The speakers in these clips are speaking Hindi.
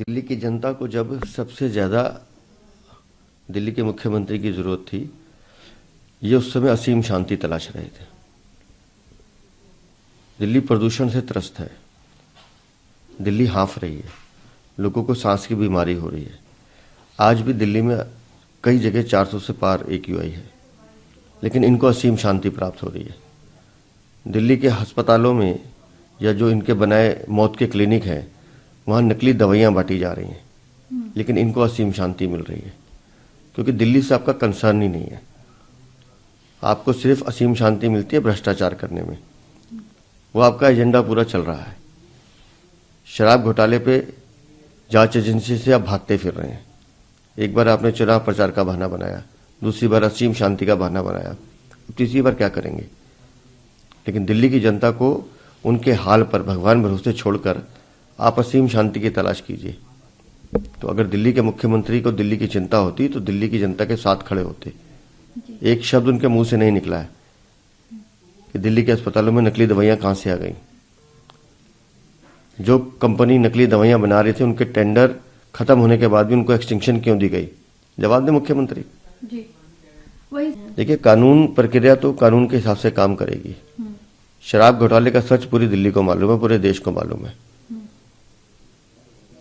दिल्ली की जनता को जब सबसे ज़्यादा दिल्ली के मुख्यमंत्री की ज़रूरत थी, ये उस समय असीम शांति तलाश रहे थे। दिल्ली प्रदूषण से त्रस्त है, दिल्ली हाँफ रही है, लोगों को सांस की बीमारी हो रही है। आज भी दिल्ली में कई जगह 400 से पार AQI है, लेकिन इनको असीम शांति प्राप्त हो रही है। दिल्ली के अस्पतालों में या जो इनके बनाए मौत के क्लिनिक हैं, वहाँ नकली दवाइयाँ बांटी जा रही हैं, लेकिन इनको असीम शांति मिल रही है, क्योंकि दिल्ली से आपका कंसर्न ही नहीं है। आपको सिर्फ असीम शांति मिलती है भ्रष्टाचार करने में, वो आपका एजेंडा पूरा चल रहा है। शराब घोटाले पे जांच एजेंसी से आप भागते फिर रहे हैं। एक बार आपने चुनाव प्रचार का बहाना बनाया, दूसरी बार असीम शांति का बहाना बनाया, तीसरी बार क्या करेंगे? लेकिन दिल्ली की जनता को उनके हाल पर भगवान भरोसे छोड़कर आप असीम शांति की तलाश कीजिए। तो अगर दिल्ली के मुख्यमंत्री को दिल्ली की चिंता होती तो दिल्ली की जनता के साथ खड़े होते। एक शब्द उनके मुंह से नहीं निकला है कि दिल्ली के अस्पतालों में नकली दवाइयां कहां से आ गई। जो कंपनी नकली दवाइयां बना रही थी, उनके टेंडर खत्म होने के बाद भी उनको एक्सटेंशन क्यों दी गई? जवाब दे मुख्यमंत्री जी। वही देखिए, कानून प्रक्रिया तो कानून के हिसाब से काम करेगी। शराब घोटाले का सच पूरी दिल्ली को मालूम है, पूरे देश को मालूम है।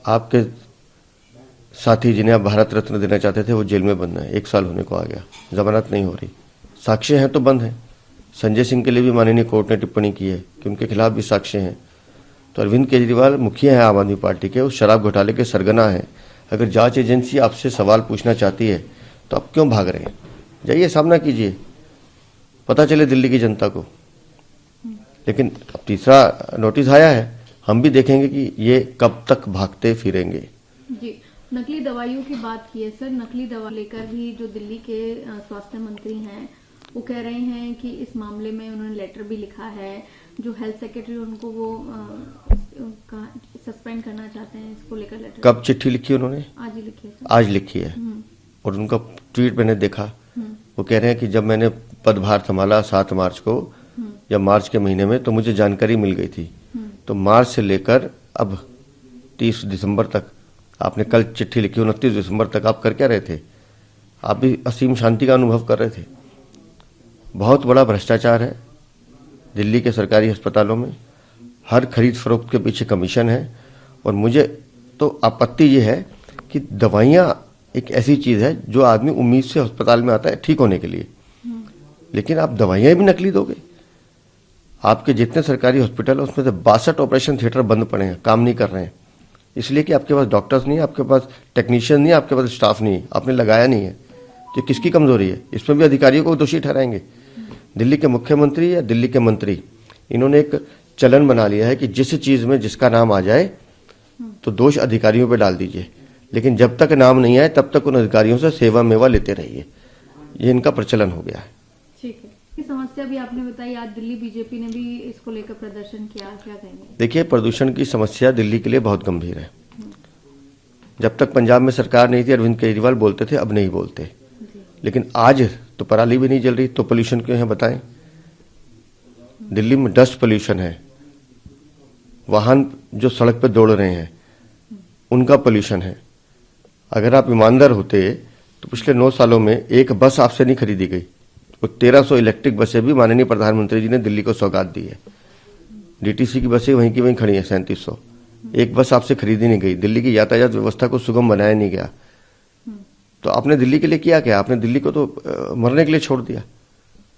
आपके साथी जिन्हें आप भारत रत्न देना चाहते थे, वो जेल में बंद है, 1 साल होने को आ गया, जमानत नहीं हो रही। साक्ष्य हैं तो बंद है। संजय सिंह के लिए भी माननीय कोर्ट ने टिप्पणी की है कि उनके खिलाफ भी साक्ष्य हैं। तो अरविंद केजरीवाल मुखिया है आम आदमी पार्टी के, उस शराब घोटाले के सरगना है। अगर जांच एजेंसी आपसे सवाल पूछना चाहती है तो आप क्यों भाग रहे हैं? जाइए, सामना कीजिए, पता चले दिल्ली की जनता को। लेकिन अब तीसरा नोटिस आया है, हम भी देखेंगे कि ये कब तक भागते फिरेंगे। जी, नकली दवाइयों की बात की है सर। नकली दवा लेकर भी जो दिल्ली के स्वास्थ्य मंत्री हैं, वो कह रहे हैं कि इस मामले में उन्होंने लेटर भी लिखा है। जो हेल्थ सेक्रेटरी उनको वो सस्पेंड करना चाहते हैं, इसको लेकर लेटर। कब चिट्ठी लिखी उन्होंने? आज ही लिखी है सर। आज लिखी है। और उनका ट्वीट मैंने देखा, वो कह रहे हैं कि जब मैंने पदभार संभाला 7 मार्च को या मार्च के महीने में, तो मुझे जानकारी मिल गई थी। तो मार्च से लेकर अब 30 दिसंबर तक, आपने कल चिट्ठी लिखी, 29 दिसंबर तक आप कर क्या रहे थे? आप भी असीम शांति का अनुभव कर रहे थे। बहुत बड़ा भ्रष्टाचार है दिल्ली के सरकारी अस्पतालों में। हर खरीद फरोख्त के पीछे कमीशन है। और मुझे तो आपत्ति ये है कि दवाइयाँ एक ऐसी चीज़ है जो आदमी उम्मीद से अस्पताल में आता है ठीक होने के लिए, लेकिन आप दवाइयाँ भी नकली दोगे। आपके जितने सरकारी हॉस्पिटल है उसमें से 62 ऑपरेशन थिएटर बंद पड़े हैं, काम नहीं कर रहे हैं, इसलिए कि आपके पास डॉक्टर्स नहीं है, आपके पास टेक्नीशियन नहीं है, आपके पास स्टाफ नहीं है, आपने लगाया नहीं है। तो किसकी कमजोरी है? इसमें भी अधिकारियों को दोषी ठहराएंगे। दिल्ली के मुख्यमंत्री या दिल्ली के मंत्री, इन्होंने एक चलन बना लिया है कि जिस चीज में जिसका नाम आ जाए तो दोष अधिकारियों पर डाल दीजिए, लेकिन जब तक नाम नहीं आए तब तक उन अधिकारियों से सेवा मेवा लेते रहिए। ये इनका प्रचलन हो गया है। ठीक है। समस्या भी आपने बताई, आज दिल्ली बीजेपी ने भी इसको लेकर प्रदर्शन किया, क्या कहेंगे? देखिए, प्रदूषण की समस्या दिल्ली के लिए बहुत गंभीर है। जब तक पंजाब में सरकार नहीं थी, अरविंद केजरीवाल बोलते थे, अब नहीं बोलते। लेकिन आज तो पराली भी नहीं जल रही, तो पोल्यूशन क्यों है बताएं? दिल्ली में डस्ट पोल्यूशन है, वाहन जो सड़क पर दौड़ रहे हैं उनका पोल्यूशन है। अगर आप ईमानदार होते तो पिछले 9 सालों में एक बस आपसे नहीं खरीदी गई। वो 1300 इलेक्ट्रिक बसें भी माननीय प्रधानमंत्री जी ने दिल्ली को सौगात दी है। DTC की बसें वहीं की वहीं खड़ी हैं 3700। एक बस आपसे खरीदी नहीं गई। दिल्ली की यातायात व्यवस्था को सुगम बनाया नहीं गया। तो आपने दिल्ली के लिए किया क्या? आपने दिल्ली को तो मरने के लिए छोड़ दिया।